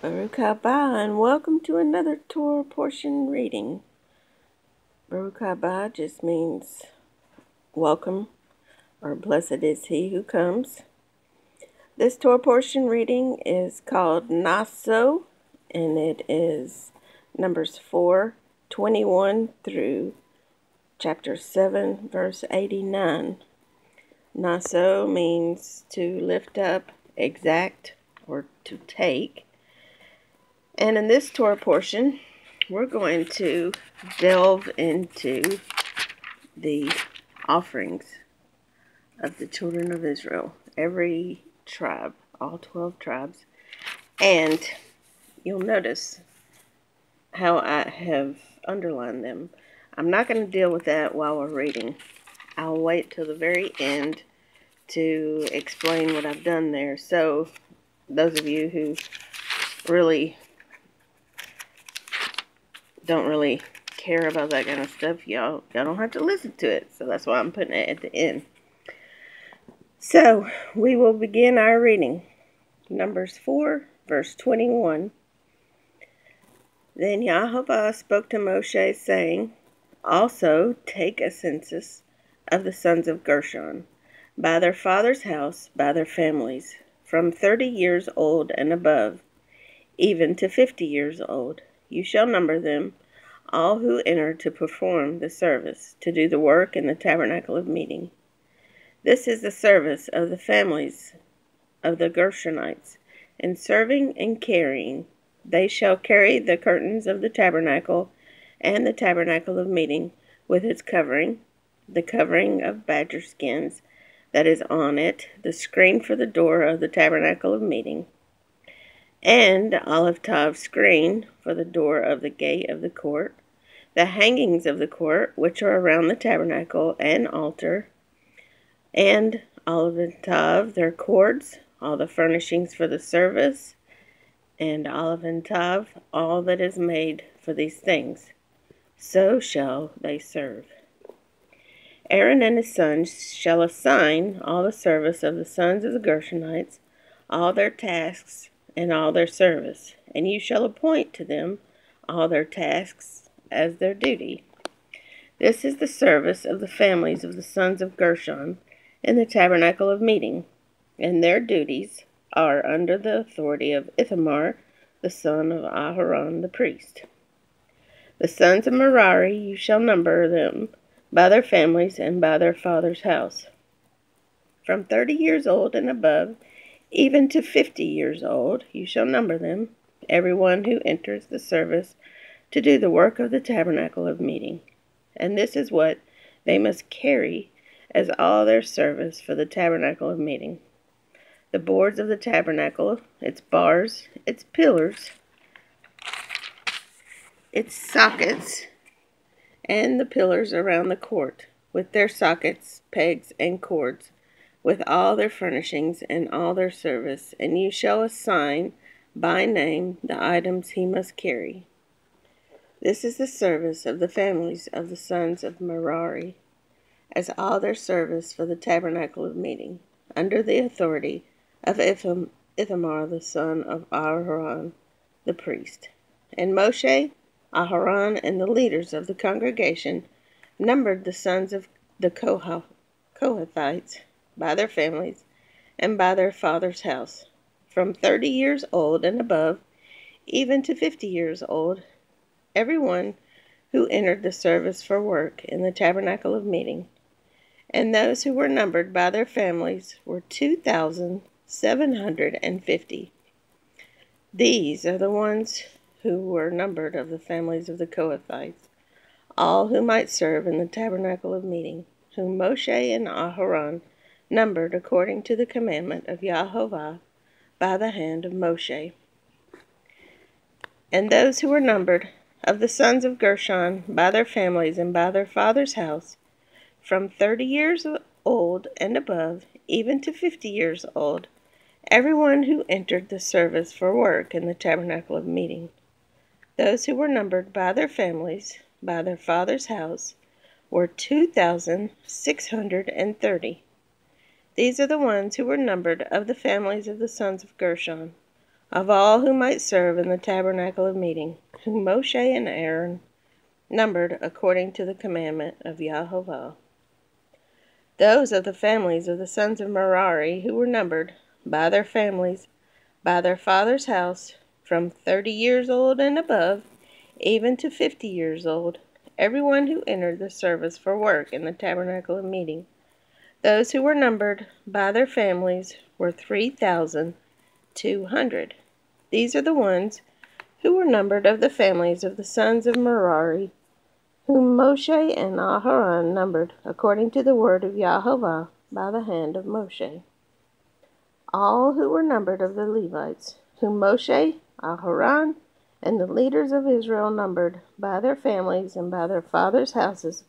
Baruch haba, and welcome to another Torah portion reading. Baruch haba just means welcome, or blessed is he who comes. This Torah portion reading is called Naso, and it is Numbers 4:21 through chapter 7, verse 89. Naso means to lift up, exact, or to take. And in this Torah portion, we're going to delve into the offerings of the children of Israel, every tribe, all 12 tribes. And you'll notice how I have underlined them. I'm not going to deal with that while we're reading. I'll wait till the very end to explain what I've done there. So those of you who don't really care about that kind of stuff, y'all don't have to listen to it. So that's why I'm putting it at the end. So we will begin our reading. Numbers 4, verse 21. Then Yahovah spoke to Moshe, saying, Also take a census of the sons of Gershon, by their father's house, by their families, from 30 years old and above, even to 50 years old. You shall number them, all who enter to perform the service, to do the work in the tabernacle of meeting. This is the service of the families of the Gershonites, in serving and carrying. They shall carry the curtains of the tabernacle, and the tabernacle of meeting, with its covering, the covering of badger skins that is on it, the screen for the door of the tabernacle of meeting, and olive tav screen for the door of the gate of the court, the hangings of the court which are around the tabernacle and altar, and olive tav their cords, all the furnishings for the service, and olive tav all that is made for these things. So shall they serve. Aaron and his sons shall assign all the service of the sons of the Gershonites, all their tasks, and all their service, and you shall appoint to them all their tasks as their duty. This is the service of the families of the sons of Gershon in the tabernacle of meeting, and their duties are under the authority of Ithamar, the son of Aharon the priest. The sons of Merari you shall number them by their families and by their father's house. From 30 years old and above, even to 50 years old, you shall number them, every one who enters the service to do the work of the tabernacle of meeting. And this is what they must carry as all their service for the tabernacle of meeting: the boards of the tabernacle, its bars, its pillars, its sockets, and the pillars around the court, with their sockets, pegs, and cords, with all their furnishings and all their service, and you shall assign by name the items he must carry. This is the service of the families of the sons of Merari, as all their service for the tabernacle of meeting, under the authority of Ithamar the son of Aharon the priest. And Moshe, Aharon, and the leaders of the congregation numbered the sons of the Kohathites by their families and by their father's house, from 30 years old and above, even to 50 years old, every one who entered the service for work in the tabernacle of meeting. And those who were numbered by their families were 2,750. These are the ones who were numbered of the families of the Kohathites, all who might serve in the tabernacle of meeting, whom Moshe and Aharon numbered according to the commandment of Yahovah by the hand of Moshe. And those who were numbered of the sons of Gershon by their families and by their father's house, from 30 years old and above, even to 50 years old, everyone who entered the service for work in the tabernacle of meeting. Those who were numbered by their families, by their father's house, were 2,630. These are the ones who were numbered of the families of the sons of Gershon, of all who might serve in the tabernacle of meeting, whom Moshe and Aaron numbered according to the commandment of Yahovah. Those of the families of the sons of Merari who were numbered, by their families, by their father's house, from 30 years old and above, even to 50 years old, everyone who entered the service for work in the tabernacle of meeting. Those who were numbered by their families were 3,200. These are the ones who were numbered of the families of the sons of Merari, whom Moshe and Aharon numbered according to the word of Yahovah by the hand of Moshe. All who were numbered of the Levites, whom Moshe, Aharon, and the leaders of Israel numbered by their families and by their fathers' houses,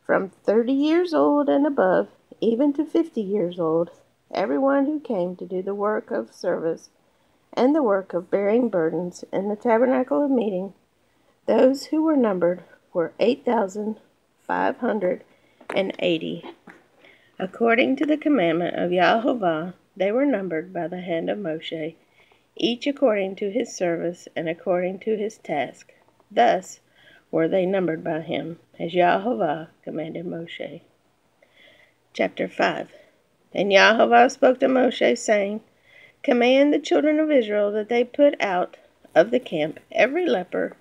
from 30 years old and above, even to 50 years old, everyone who came to do the work of service and the work of bearing burdens in the tabernacle of meeting, those who were numbered were 8,580. According to the commandment of Yahovah, they were numbered by the hand of Moshe, each according to his service and according to his task. Thus were they numbered by him, as Yahovah commanded Moshe. Chapter 5. And Yahovah spoke to Moshe, saying, Command the children of Israel that they put out of the camp every leper,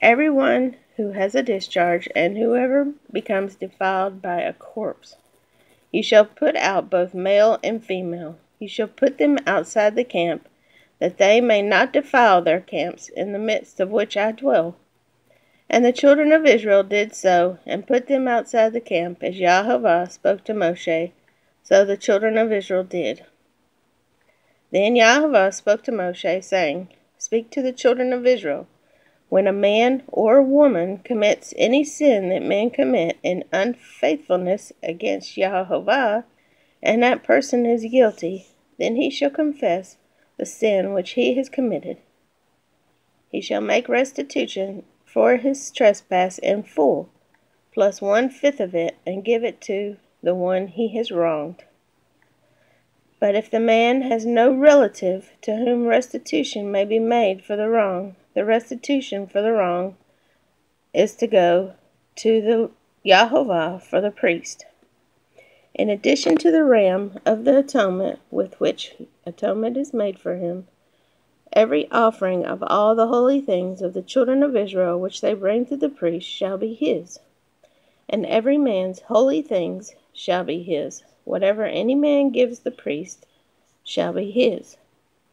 every one who has a discharge, and whoever becomes defiled by a corpse. You shall put out both male and female. You shall put them outside the camp, that they may not defile their camps in the midst of which I dwell. And the children of Israel did so, and put them outside the camp, as Yahovah spoke to Moshe. So the children of Israel did. Then Yahovah spoke to Moshe, saying, Speak to the children of Israel. When a man or a woman commits any sin that men commit in unfaithfulness against Yahovah, and that person is guilty, then he shall confess the sin which he has committed. He shall make restitution for his trespass in full, plus 1/5 of it, and give it to the one he has wronged. But if the man has no relative to whom restitution may be made for the wrong, the restitution for the wrong is to go to the Yahovah for the priest. In addition to the ram of the atonement with which atonement is made for him, every offering of all the holy things of the children of Israel which they bring to the priest shall be his. And every man's holy things shall be his. Whatever any man gives the priest shall be his.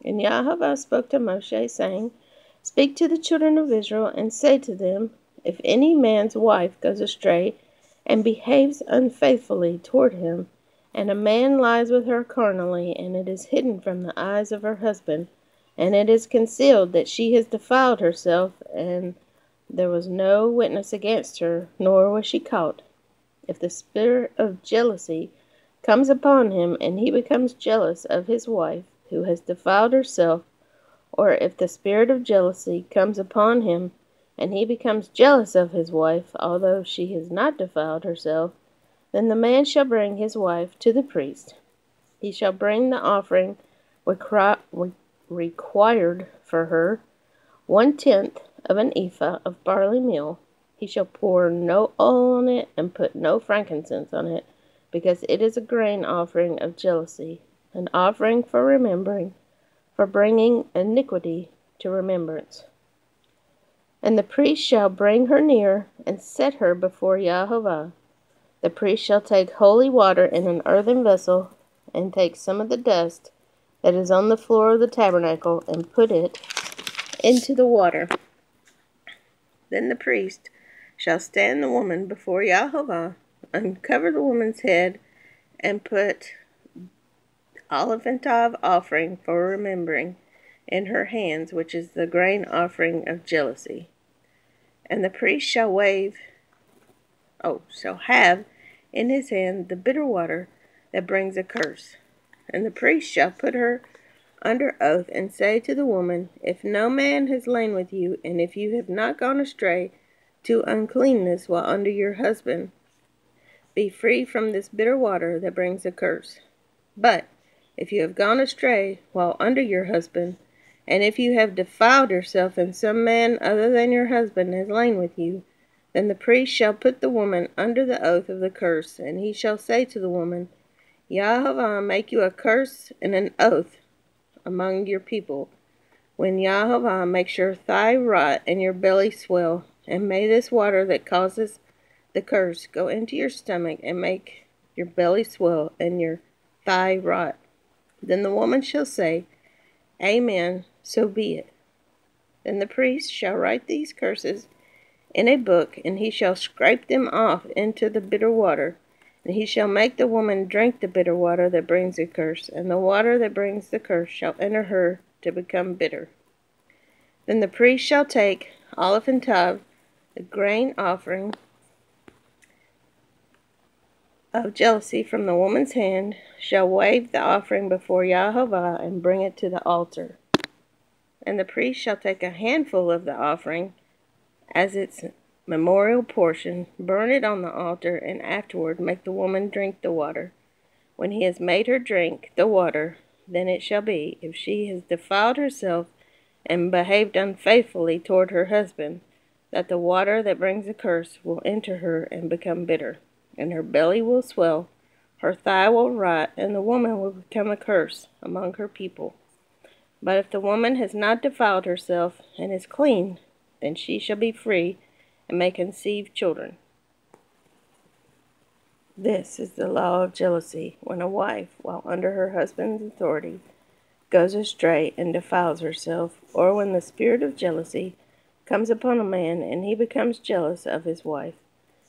And Yahovah spoke to Moshe, saying, Speak to the children of Israel, and say to them, If any man's wife goes astray, and behaves unfaithfully toward him, and a man lies with her carnally, and it is hidden from the eyes of her husband, and it is concealed that she has defiled herself, and there was no witness against her, nor was she caught. If the spirit of jealousy comes upon him, and he becomes jealous of his wife, who has defiled herself, or if the spirit of jealousy comes upon him, and he becomes jealous of his wife, although she has not defiled herself, then the man shall bring his wife to the priest. He shall bring the offering required for her, 1/10 of an ephah of barley meal. He shall pour no oil on it, and put no frankincense on it, because it is a grain offering of jealousy, an offering for remembering, for bringing iniquity to remembrance. And the priest shall bring her near, and set her before Yahovah. The priest shall take holy water in an earthen vessel, and take some of the dust that is on the floor of the tabernacle, and put it into the water. Then the priest shall stand the woman before Yahovah, uncover the woman's head, and put olive antav offering for remembering in her hands, which is the grain offering of jealousy. And the priest shall have in his hand the bitter water that brings a curse. And the priest shall put her under oath, and say to the woman, If no man has lain with you, and if you have not gone astray to uncleanness while under your husband, be free from this bitter water that brings a curse. But if you have gone astray while under your husband, And if you have defiled yourself, and some man other than your husband has lain with you, then the priest shall put the woman under the oath of the curse, and he shall say to the woman, Yahovah make you a curse and an oath among your people, when Yahovah makes your thigh rot and your belly swell, and may this water that causes the curse go into your stomach and make your belly swell and your thigh rot. Then the woman shall say, Amen, so be it. Then the priest shall write these curses in a book, and he shall scrape them off into the bitter water. And he shall make the woman drink the bitter water that brings a curse, and the water that brings the curse shall enter her to become bitter. Then the priest shall take olive and tithe, a grain offering of jealousy from the woman's hand, shall wave the offering before Yahovah and bring it to the altar. And the priest shall take a handful of the offering as its memorial portion, burn it on the altar, and afterward make the woman drink the water. When he has made her drink the water, then it shall be, if she has defiled herself and behaved unfaithfully toward her husband, that the water that brings a curse will enter her and become bitter, and her belly will swell, her thigh will rot, and the woman will become a curse among her people. But if the woman has not defiled herself and is clean, then she shall be free and may conceive children. This is the law of jealousy, when a wife, while under her husband's authority, goes astray and defiles herself, or when the spirit of jealousy comes upon a man and he becomes jealous of his wife.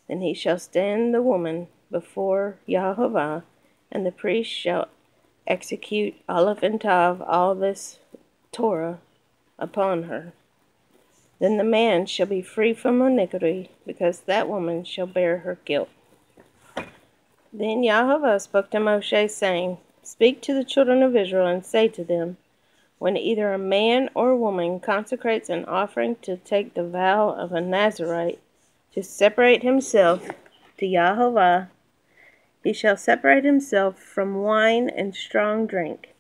Then he shall stand the woman before Yahovah, and the priest shall execute olive and tithe all this Torah upon her. Then the man shall be free from iniquity, because that woman shall bear her guilt. Then Yahovah spoke to Moshe, saying, Speak to the children of Israel, and say to them, When either a man or a woman consecrates an offering to take the vow of a Nazarite, to separate himself to Yahovah, he shall separate himself from wine and strong drink.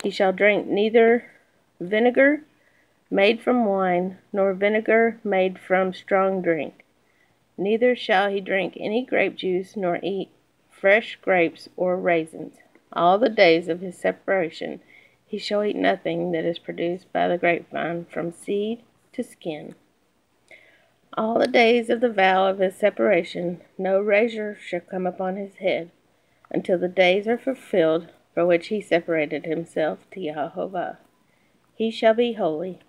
He shall drink neither vinegar made from wine, nor vinegar made from strong drink. Neither shall he drink any grape juice, nor eat fresh grapes or raisins. All the days of his separation he shall eat nothing that is produced by the grapevine, from seed to skin. All the days of the vow of his separation no razor shall come upon his head, until the days are fulfilled for which he separated himself to Yahovah. He shall be holy.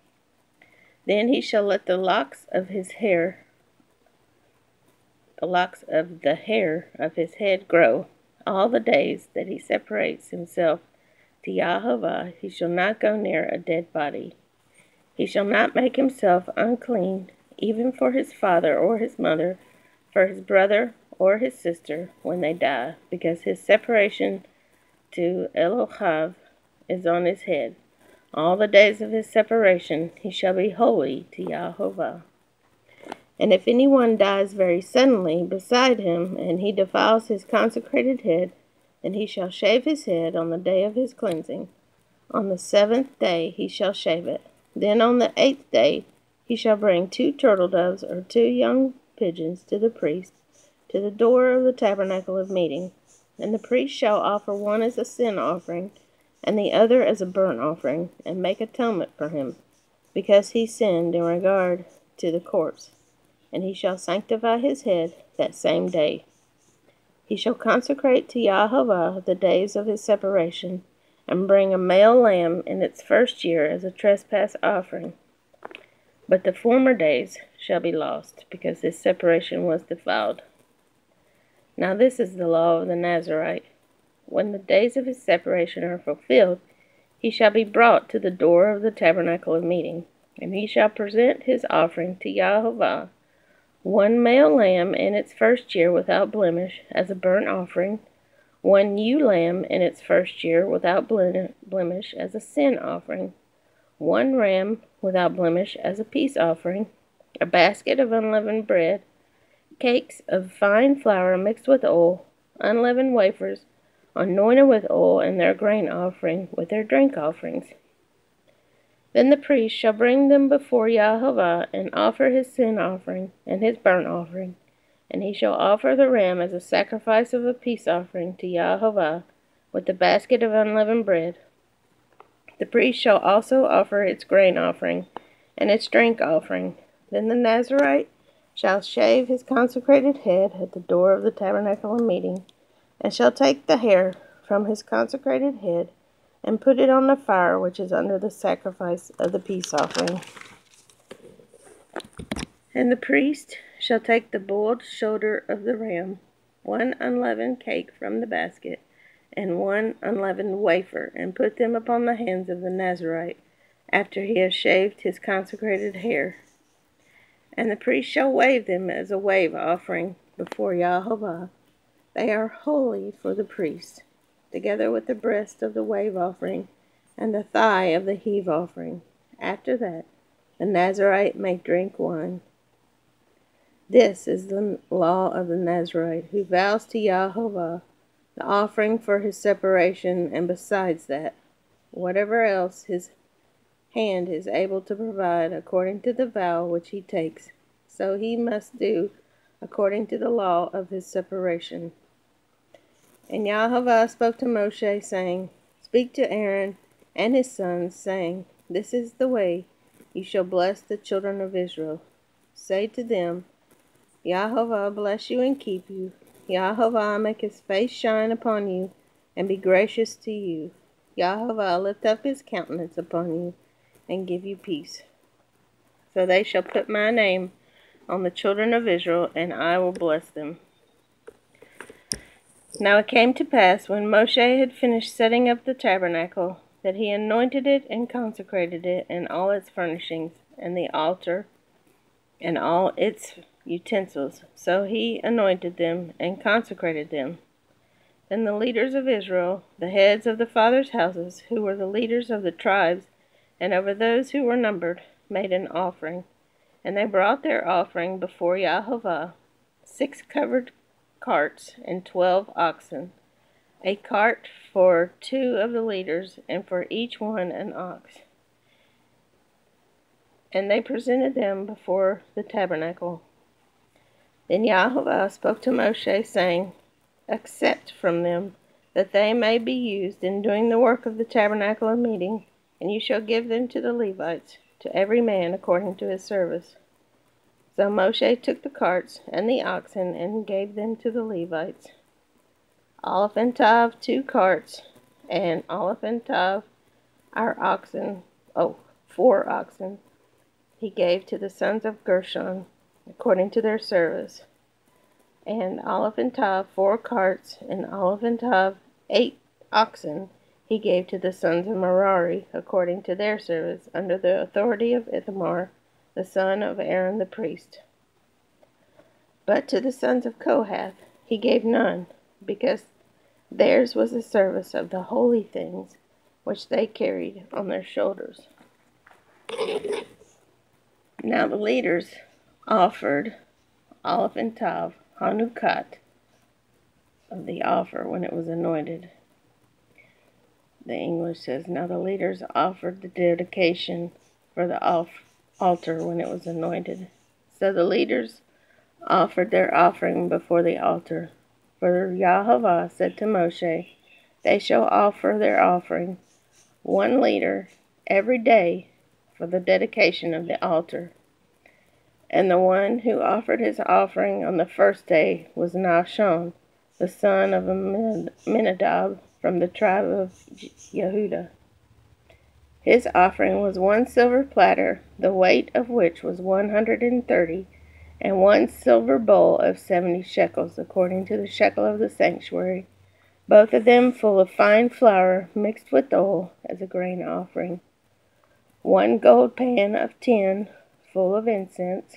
Then he shall let the locks of the hair of his head grow. All the days that he separates himself to Yahovah, he shall not go near a dead body. He shall not make himself unclean, even for his father or his mother, for his brother or his sister, when they die, because his separation to Elohav is on his head. All the days of his separation he shall be holy to Yahovah. And if anyone dies very suddenly beside him, and he defiles his consecrated head, then he shall shave his head on the day of his cleansing. On the 7th day he shall shave it. Then on the 8th day he shall bring 2 turtle doves or 2 young pigeons to the priest, to the door of the tabernacle of meeting. And the priest shall offer one as a sin offering, and the other as a burnt offering, and make atonement for him, because he sinned in regard to the corpse. And he shall sanctify his head that same day. He shall consecrate to Yahovah the days of his separation, and bring a male lamb in its first year as a trespass offering. But the former days shall be lost, because his separation was defiled. Now this is the law of the Nazarite. When the days of his separation are fulfilled, he shall be brought to the door of the tabernacle of meeting, and he shall present his offering to Yahovah, 1 male lamb in its first year without blemish as a burnt offering, 1 ewe lamb in its first year without blemish as a sin offering, 1 ram without blemish as a peace offering, a basket of unleavened bread, cakes of fine flour mixed with oil, unleavened wafers, anointed with oil, and their grain offering with their drink offerings. Then the priest shall bring them before Yahovah, and offer his sin offering and his burnt offering. And he shall offer the ram as a sacrifice of a peace offering to Yahovah, with the basket of unleavened bread. The priest shall also offer its grain offering and its drink offering. Then the Nazarite shall shave his consecrated head at the door of the tabernacle of meeting, and shall take the hair from his consecrated head, and put it on the fire which is under the sacrifice of the peace offering. And the priest shall take the boiled shoulder of the ram, one unleavened cake from the basket, and one unleavened wafer, and put them upon the hands of the Nazarite, after he has shaved his consecrated hair. And the priest shall wave them as a wave offering before Yahovah. They are holy for the priest, together with the breast of the wave offering and the thigh of the heave offering. After that, the Nazarite may drink wine. This is the law of the Nazarite, who vows to Yahovah the offering for his separation, and besides that, whatever else his hand is able to provide according to the vow which he takes, so he must do according to the law of his separation. And Yahovah spoke to Moshe, saying, Speak to Aaron and his sons, saying, This is the way you shall bless the children of Israel. Say to them, Yahovah bless you and keep you. Yahovah make his face shine upon you, and be gracious to you. Yahovah lift up his countenance upon you, and give you peace. So they shall put my name on the children of Israel, and I will bless them. Now it came to pass, when Moshe had finished setting up the tabernacle, that he anointed it and consecrated it, and all its furnishings, and the altar, and all its utensils. So he anointed them and consecrated them. Then the leaders of Israel, the heads of the fathers' houses, who were the leaders of the tribes, and over those who were numbered, made an offering. And they brought their offering before Yahovah, 6 covered carts and 12 oxen, a cart for 2 of the leaders, and for each one an ox. And they presented them before the tabernacle. Then Yahovah spoke to Moshe, saying, Accept from them, that they may be used in doing the work of the tabernacle of meeting, and you shall give them to the Levites, to every man according to his service. So Moshe took the carts and the oxen, and gave them to the Levites. Aleph and Tav 2 carts, and Aleph and Tav our oxen, 4 oxen, he gave to the sons of Gershon, according to their service. And Aleph and Tav 4 carts, and Aleph and Tav 8 oxen, he gave to the sons of Merari, according to their service, under the authority of Ithamar, the son of Aaron the priest. But to the sons of Kohath he gave none, because theirs was the service of the holy things, which they carried on their shoulders. Now the leaders offered Aleph and Tav Hanukat of the offer when it was anointed. The English says, Now the leaders offered the dedication for the altar when it was anointed. So the leaders offered their offering before the altar. For Yahovah said to Moshe, They shall offer their offering, 1 leader every day, for the dedication of the altar. And the one who offered his offering on the first day was Naso, the son of Amminadab, from the tribe of Yehudah. His offering was 1 silver platter, the weight of which was 130, and 1 silver bowl of 70 shekels, according to the shekel of the sanctuary, both of them full of fine flour mixed with oil as a grain offering. 1 gold pan of tin full of incense,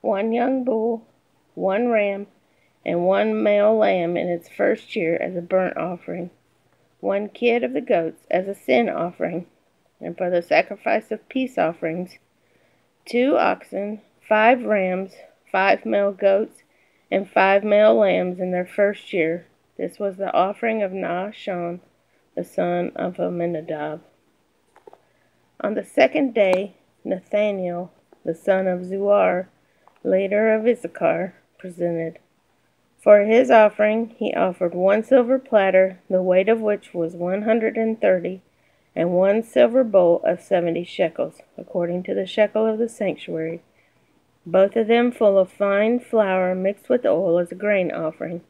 1 young bull, 1 ram, and 1 male lamb in its first year as a burnt offering, 1 kid of the goats as a sin offering, and for the sacrifice of peace offerings, 2 oxen, 5 rams, 5 male goats, and 5 male lambs in their first year. This was the offering of Naso, the son of Amminadab. On the second day, Nathanael, the son of Zuar, leader of Issachar, presented. For his offering he offered 1 silver platter, the weight of which was 130, and 1 silver bowl of 70 shekels, according to the shekel of the sanctuary, both of them full of fine flour mixed with oil as a grain offering,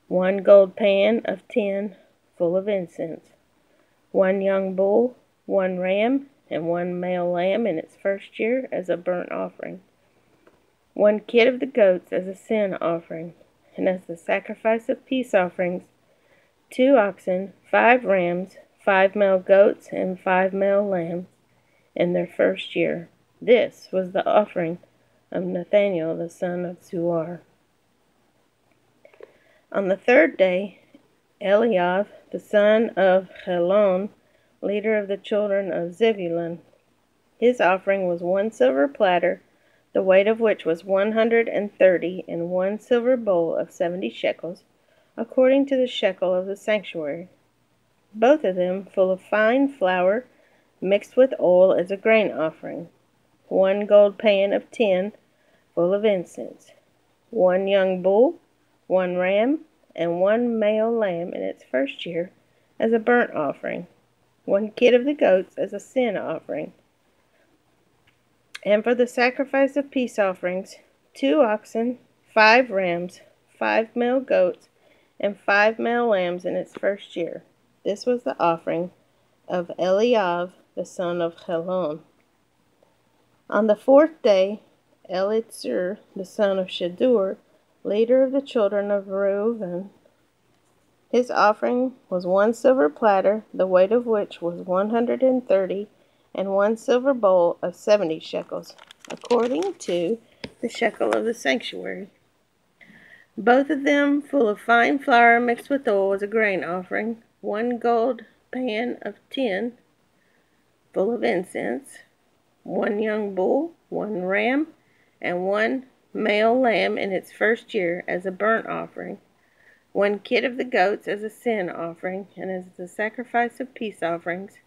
1 gold pan of tin full of incense, 1 young bull, 1 ram, and 1 male lamb in its first year as a burnt offering, 1 kid of the goats as a sin offering, and as the sacrifice of peace offerings, 2 oxen, 5 rams, 5 male goats, and 5 male lambs in their first year. This was the offering of Nathanael the son of Zuar. On the third day, Eliav the son of Helon, leader of the children of Zebulun, his offering was 1 silver platter, the weight of which was 130, and 1 silver bowl of 70 shekels, according to the shekel of the sanctuary, both of them full of fine flour mixed with oil as a grain offering, 1 gold pan of tin full of incense, 1 young bull, 1 ram, and 1 male lamb in its first year as a burnt offering, 1 kid of the goats as a sin offering, and for the sacrifice of peace offerings, 2 oxen, 5 rams, 5 male goats, and 5 male lambs in its first year. This was the offering of Eliav the son of Helon. On the fourth day, Eliezer the son of Shadur, leader of the children of Reuben, his offering was 1 silver platter, the weight of which was 130, and 1 silver bowl of 70 shekels, according to the shekel of the sanctuary, both of them full of fine flour mixed with oil as a grain offering, 1 gold pan of tin full of incense, 1 young bull, 1 ram, and 1 male lamb in its first year as a burnt offering, 1 kid of the goats as a sin offering, and as the sacrifice of peace offerings,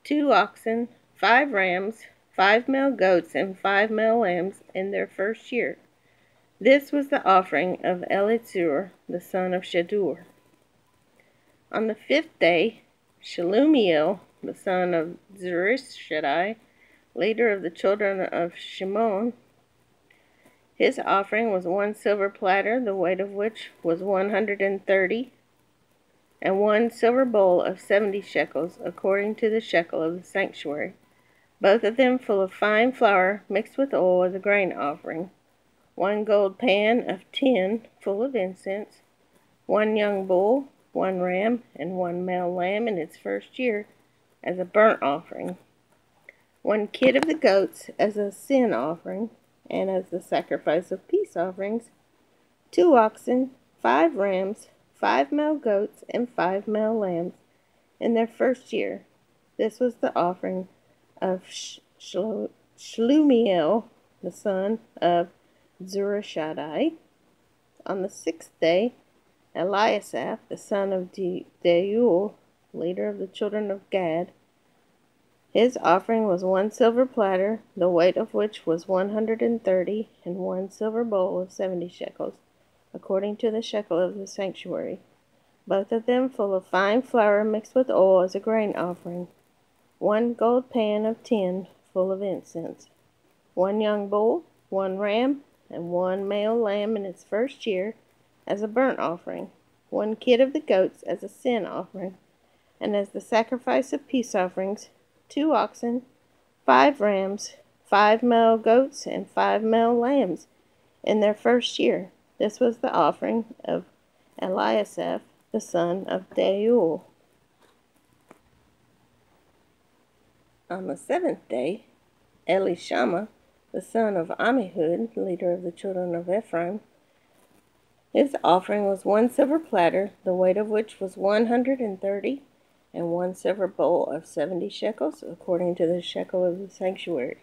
2 oxen, 5 rams, 5 male goats, and 5 male lambs in their first year. This was the offering of Eliezer the son of Shadur. On the fifth day, Shelumiel the son of Zurishaddai, leader of the children of Shimon, his offering was 1 silver platter, the weight of which was 130, and 1 silver bowl of 70 shekels, according to the shekel of the sanctuary, both of them full of fine flour mixed with oil as a grain offering, 1 gold pan of tin full of incense, 1 young bull, 1 ram, and 1 male lamb in its first year as a burnt offering, 1 kid of the goats as a sin offering, and as the sacrifice of peace offerings, 2 oxen, 5 rams, 5 male goats, and 5 male lambs in their first year. This was the offering of Shelumiel the son of Zurishaddai. On the sixth day, Eliasaph the son of Deuel, leader of the children of Gad, his offering was 1 silver platter, the weight of which was 130, and 1 silver bowl of 70 shekels, according to the shekel of the sanctuary, both of them full of fine flour mixed with oil as a grain offering, 1 gold pan of tin full of incense, 1 young bull, 1 ram, and 1 male lamb in its first year as a burnt offering, 1 kid of the goats as a sin offering, and as the sacrifice of peace offerings, 2 oxen, 5 rams, 5 male goats, and 5 male lambs in their first year. This was the offering of Eliasaph the son of Deuel. On the seventh day, Elishama the son of Ammihud, leader of the children of Ephraim, his offering was 1 silver platter, the weight of which was 130, and 1 silver bowl of 70 shekels, according to the shekel of the sanctuary,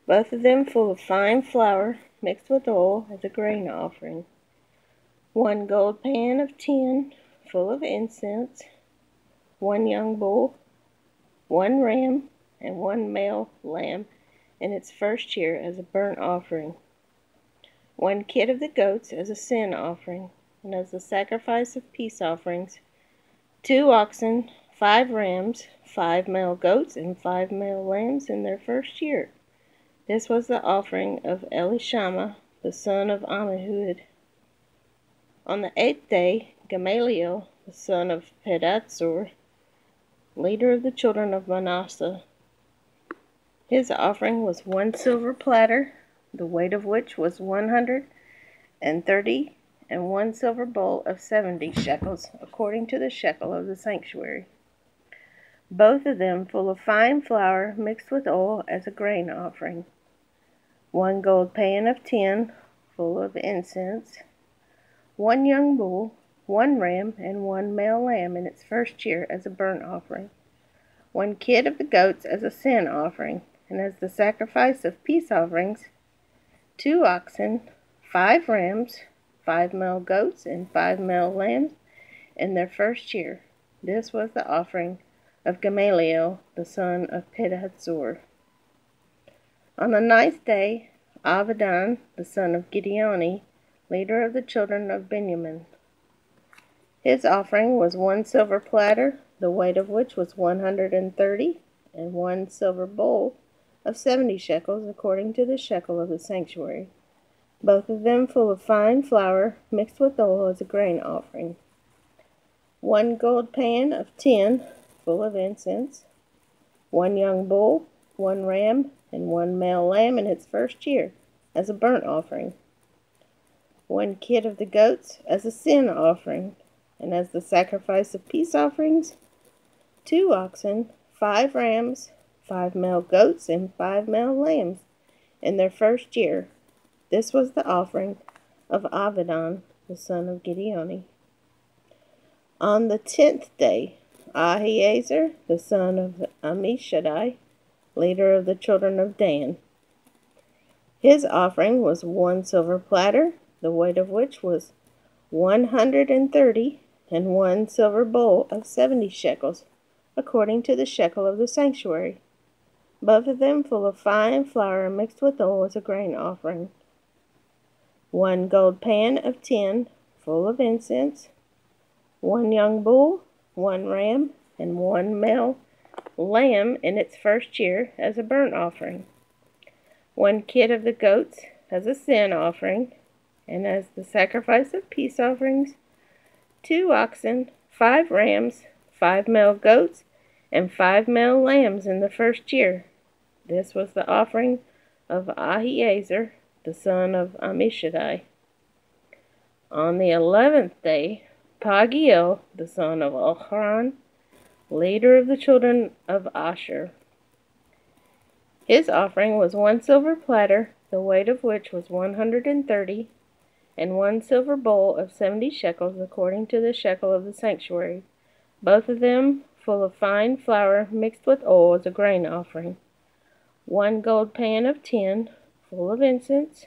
both of them full of fine flour mixed with oil as a grain offering, 1 gold pan of tin full of incense, 1 young bull, 1 ram, and one male lamb in its first year as a burnt offering, one kid of the goats as a sin offering, and as the sacrifice of peace offerings, 2 oxen, 5 rams, 5 male goats, and 5 male lambs in their first year. This was the offering of Elishama, the son of Ammihud. On the 8th day, Gamaliel, the son of Pedahzur, leader of the children of Manasseh, his offering was 1 silver platter, the weight of which was 130, and 1 silver bowl of 70 shekels, according to the shekel of the sanctuary, both of them full of fine flour mixed with oil as a grain offering, 1 gold pan of tin full of incense, 1 young bull, 1 ram, and 1 male lamb in its first year as a burnt offering, 1 kid of the goats as a sin offering, and as the sacrifice of peace offerings, 2 oxen, 5 rams, 5 male goats, and 5 male lambs in their first year. This was the offering of Gamaliel, the son of Pedahzur. On the 9th day, Avidan, the son of Gideoni, leader of the children of Benjamin, his offering was 1 silver platter, the weight of which was 130, and 1 silver bowl of 70 shekels, according to the shekel of the sanctuary, both of them full of fine flour mixed with oil as a grain offering, 1 gold pan of tin full of incense, 1 young bull, 1 ram, and 1 male lamb in its first year as a burnt offering, 1 kid of the goats as a sin offering, and as the sacrifice of peace offerings, 2 oxen, 5 rams, 5 male goats, and 5 male lambs in their first year. This was the offering of Avidan, the son of Gideoni. On the 10th day, Ahiezer, the son of Ammishaddai, leader of the children of Dan, his offering was 1 silver platter, the weight of which was 130, and 1 silver bowl of 70 shekels, according to the shekel of the sanctuary, both of them full of fine flour mixed with oil as a grain offering, 1 gold pan of tin full of incense, 1 young bull, 1 ram, and 1 male lamb in its first year as a burnt offering, 1 kid of the goats as a sin offering, and as the sacrifice of peace offerings, 2 oxen, 5 rams, 5 male goats, and 5 male lambs in the first year. This was the offering of Ahiezer, the son of Ammishaddai. On the 11th day, Pagiel, the son of Ochran, leader of the children of Asher, his offering was 1 silver platter, the weight of which was 130, and 1 silver bowl of 70 shekels, according to the shekel of the sanctuary, both of them full of fine flour mixed with oil as a grain offering, 1 gold pan of tin full of incense,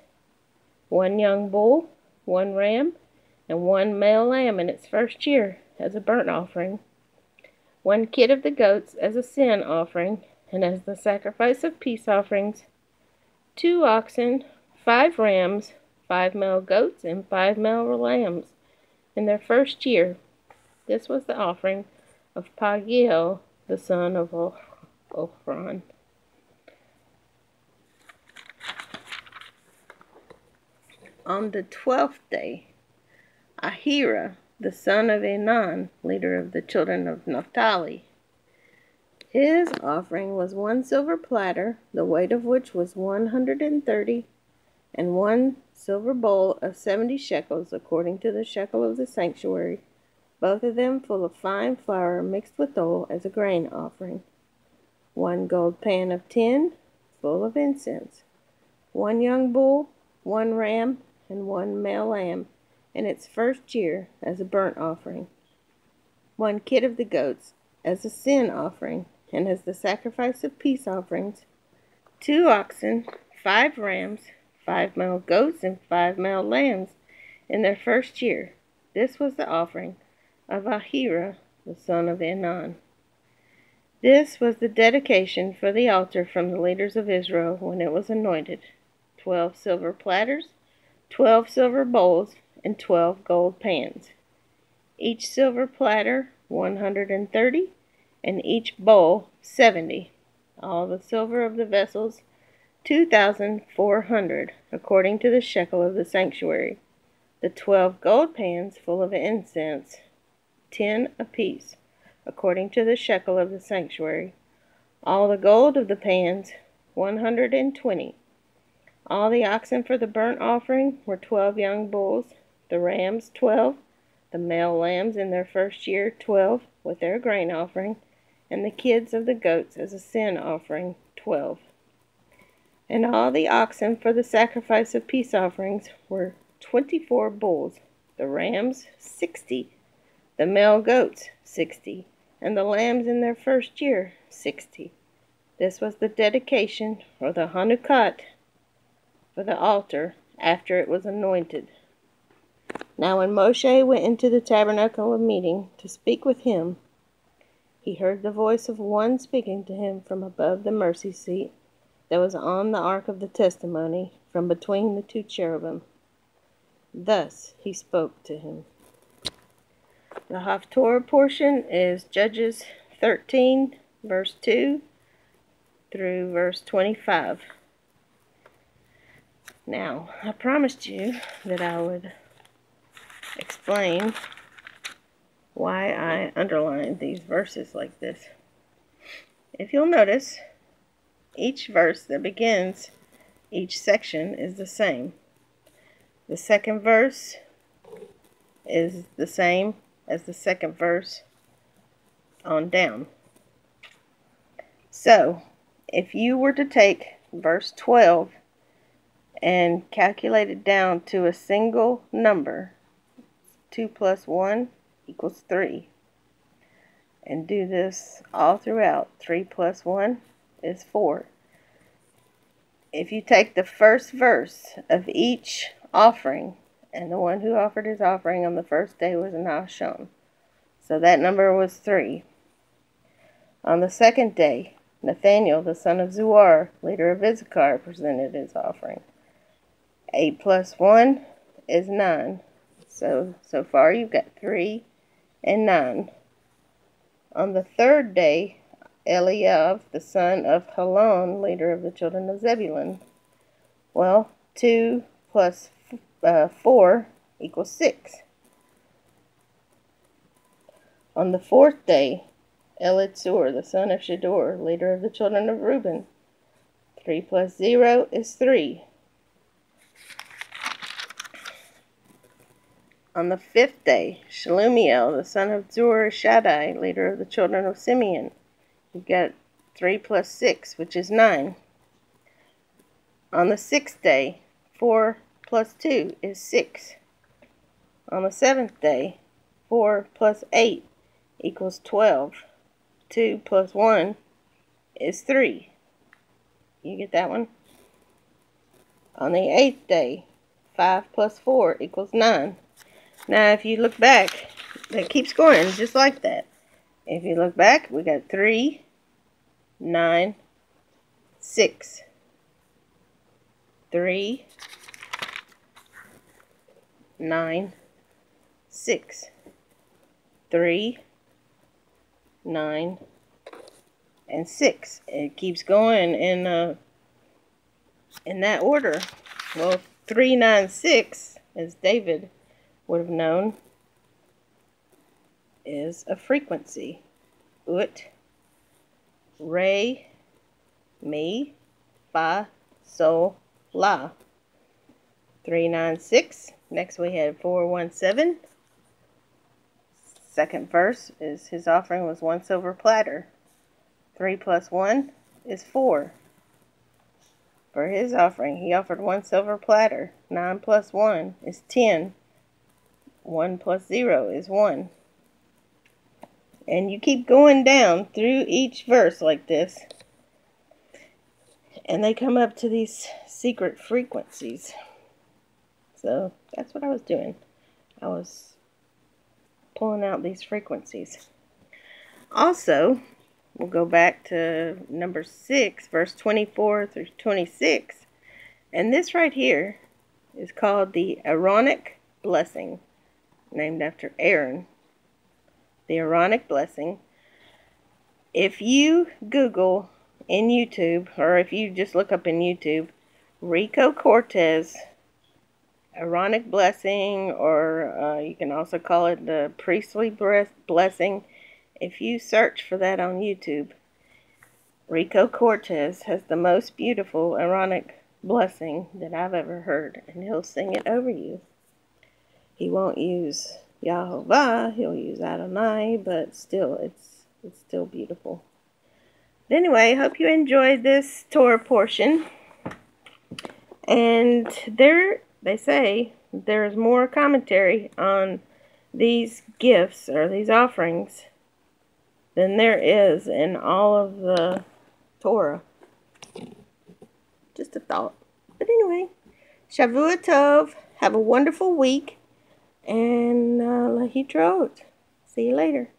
1 young bull, 1 ram, and 1 male lamb in its first year as a burnt offering, 1 kid of the goats as a sin offering, and as the sacrifice of peace offerings, 2 oxen, 5 rams, 5 male goats, and 5 male lambs in their first year. This was the offering of Pagiel, the son of Ochran. On the 12th day, Ahira, the son of Enan, leader of the children of Naphtali, his offering was 1 silver platter, the weight of which was 130, and 1 silver bowl of 70 shekels, according to the shekel of the sanctuary, both of them full of fine flour mixed with oil as a grain offering, 1 gold pan of tin full of incense, 1 young bull, 1 ram, and 1 male lamb in its first year as a burnt offering, 1 kid of the goats as a sin offering, and as the sacrifice of peace offerings, 2 oxen, 5 rams, 5 male goats, and 5 male lambs in their first year. This was the offering of Ahira, the son of Enan. This was the dedication for the altar from the leaders of Israel when it was anointed: 12 silver platters, 12 silver bowls, and 12 gold pans. Each silver platter 130, and each bowl 70. All the silver of the vessels 2,400, according to the shekel of the sanctuary. The 12 gold pans full of incense, 10 apiece, according to the shekel of the sanctuary. All the gold of the pans 120. All the oxen for the burnt offering were 12 young bulls, the rams 12, the male lambs in their first year 12, with their grain offering, and the kids of the goats as a sin offering 12. And all the oxen for the sacrifice of peace offerings were 24 bulls, the rams 60, the male goats 60, and the lambs in their first year 60. This was the dedication, or the Hanukkot, for the altar after it was anointed. Now when Moshe went into the tabernacle of meeting to speak with him, he heard the voice of one speaking to him from above the mercy seat that was on the ark of the testimony, from between the two cherubim. Thus he spoke to him. The Haftorah portion is Judges 13, verse 2 through verse 25. Now, I promised you that I would explain why I underlined these verses like this. If you'll notice, each verse that begins each section is the same. The second verse is the same as the second verse on down. So, if you were to take verse 12 and calculate it down to a single number, 2 plus 1 equals 3. And do this all throughout. 3 plus 1 is 4. If you take the first verse of each offering, and the one who offered his offering on the first day was Naso, so that number was 3. On the second day, Nathaniel, the son of Zuar, leader of Issachar, presented his offering. 8 plus 1 is 9. So far you've got 3 and 9. On the third day, Eliav, the son of Helon, leader of the children of Zebulun. 2 plus 4 equals 6. On the fourth day, Elitzur, the son of Shedor, leader of the children of Reuben. 3 plus 0 is 3. On the fifth day, Shelumiel, the son of Zur Shaddai, leader of the children of Simeon. You've got 3 plus 6, which is 9. On the sixth day, 4 plus 2 is 6. On the seventh day, 4 plus 8 equals 12. 2 plus 1 is 3. You get that one? On the eighth day, 5 plus 4 equals 9. Now, if you look back, it keeps going just like that. If you look back, we got 3, 9, 6. 3, 9, 6. 3, 9, and 6. It keeps going in that order. Well, 3, 9, 6, as David would have known, is a frequency. Ut, re, mi, fa, sol, la. 3, 9, 6. Next we had 4, 1, 7. Second verse is his offering was 1 silver platter. 3 plus 1 is 4. For his offering, he offered 1 silver platter. 9 plus 1 is 10. 1 plus 0 is 1. And you keep going down through each verse like this, and they come up to these secret frequencies. So that's what I was doing. I was pulling out these frequencies. Also, we'll go back to number 6, verse 24 through 26. And this right here is called the Aaronic blessing, named after Aaron. The Aaronic blessing. If you Google in YouTube, or if you just look up in YouTube, Rico Cortes, Aaronic blessing, or you can also call it the priestly blessing. If you search for that on YouTube, Rico Cortes has the most beautiful Aaronic blessing that I've ever heard, and he'll sing it over you. He won't use Yahovah, he'll use Adonai, but still, it's still beautiful. But anyway, hope you enjoyed this Torah portion. And they say there's more commentary on these gifts or these offerings than there is in all of the Torah. Just a thought. But anyway, Shavua Tov. Have a wonderful week. And Lahitraot. See you later.